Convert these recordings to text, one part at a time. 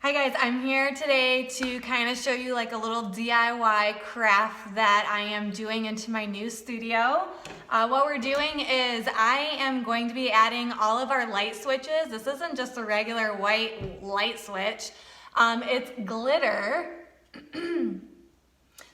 Hi guys, I'm here today to kind of show you like a little DIY craft that I am doing into my new studio. What we're doing is I am going to be adding all of our light switches. This isn't just a regular white light switch. It's glitter.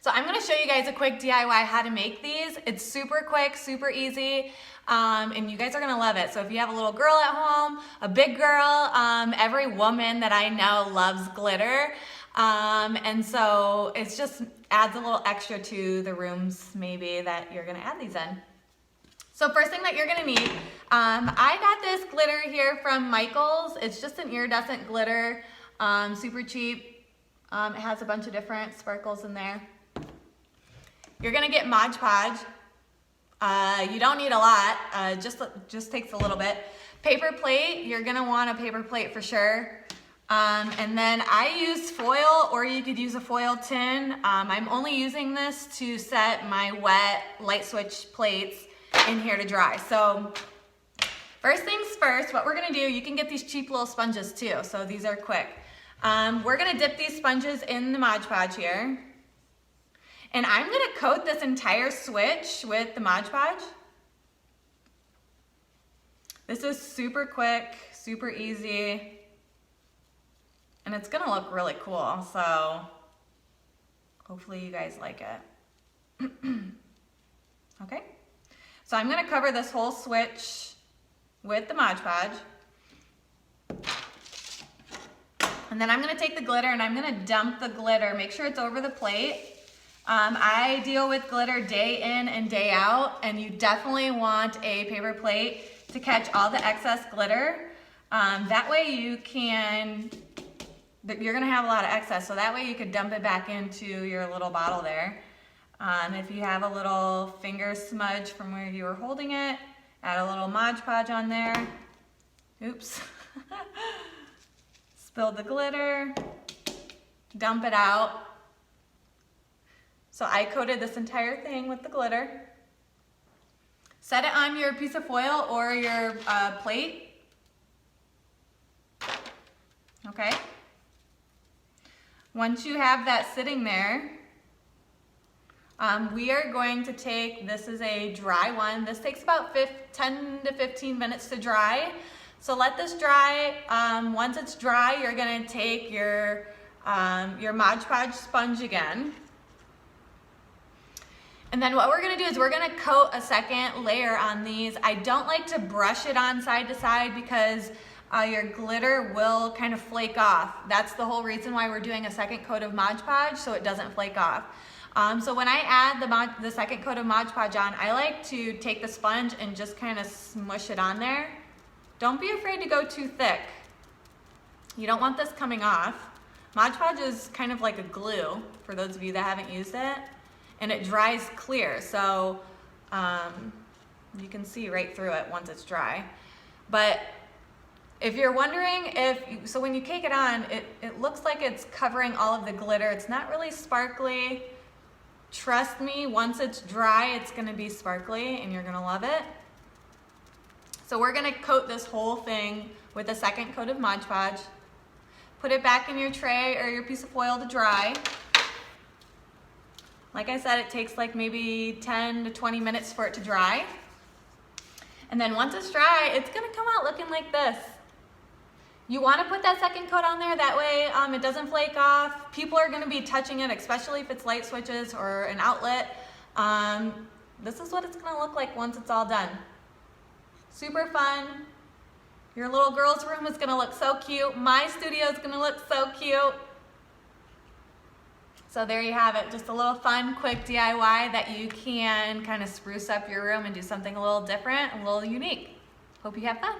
So I'm going to show you guys a quick DIY how to make these. It's super quick, super easy, and you guys are going to love it. So if you have a little girl at home, a big girl, every woman that I know loves glitter, and so it just adds a little extra to the rooms maybe that you're going to add these in. So first thing that you're going to need, I got this glitter here from Michael's. It's just an iridescent glitter, super cheap. It has a bunch of different sparkles in there. You're gonna get Mod Podge. You don't need a lot, just takes a little bit. Paper plate, you're gonna want a paper plate for sure. And then I use foil, or you could use a foil tin. I'm only using this to set my wet light switch plates in here to dry. So first things first, what we're gonna do, you can get these cheap little sponges too, so these are quick. We're gonna dip these sponges in the Mod Podge here. And I'm gonna coat this entire switch with the Mod Podge. This is super quick, super easy, and it's gonna look really cool, so hopefully you guys like it. Okay, so I'm gonna cover this whole switch with the Mod Podge. And then I'm gonna take the glitter and I'm gonna dump the glitter. Make sure it's over the plate. I deal with glitter day in and day out, and you definitely want a paper plate to catch all the excess glitter. That way you're gonna have a lot of excess, so that way you could dump it back into your little bottle there. If you have a little finger smudge from where you were holding it, add a little Mod Podge on there. Oops. Spilled the glitter, dump it out. So I coated this entire thing with the glitter. Set it on your piece of foil or your plate. Okay. Once you have that sitting there, we are going to take, this is a dry one. This takes about 10 to 15 minutes to dry. So let this dry. Once it's dry, you're gonna take your Mod Podge sponge again. And then what we're gonna do is we're gonna coat a second layer on these. I don't like to brush it on side to side because your glitter will kind of flake off. That's the whole reason why we're doing a second coat of Mod Podge, so it doesn't flake off. So when I add the second coat of Mod Podge on, I like to take the sponge and just kind of smush it on there. Don't be afraid to go too thick. You don't want this coming off. Mod Podge is kind of like a glue, for those of you that haven't used it. And it dries clear, so you can see right through it once it's dry. But if you're wondering so when you cake it on, it looks like it's covering all of the glitter. It's not really sparkly. Trust me, once it's dry, it's gonna be sparkly and you're gonna love it. So we're gonna coat this whole thing with a second coat of Mod Podge. Put it back in your tray or your piece of foil to dry. Like I said, it takes like maybe 10 to 20 minutes for it to dry. And then once it's dry, it's gonna come out looking like this. You wanna put that second coat on there, that way it doesn't flake off. People are gonna be touching it, especially if it's light switches or an outlet. This is what it's gonna look like once it's all done. Super fun. Your little girl's room is gonna look so cute. My studio is gonna look so cute. So there you have it, just a little fun, quick DIY that you can kind of spruce up your room and do something a little different, a little unique. Hope you have fun.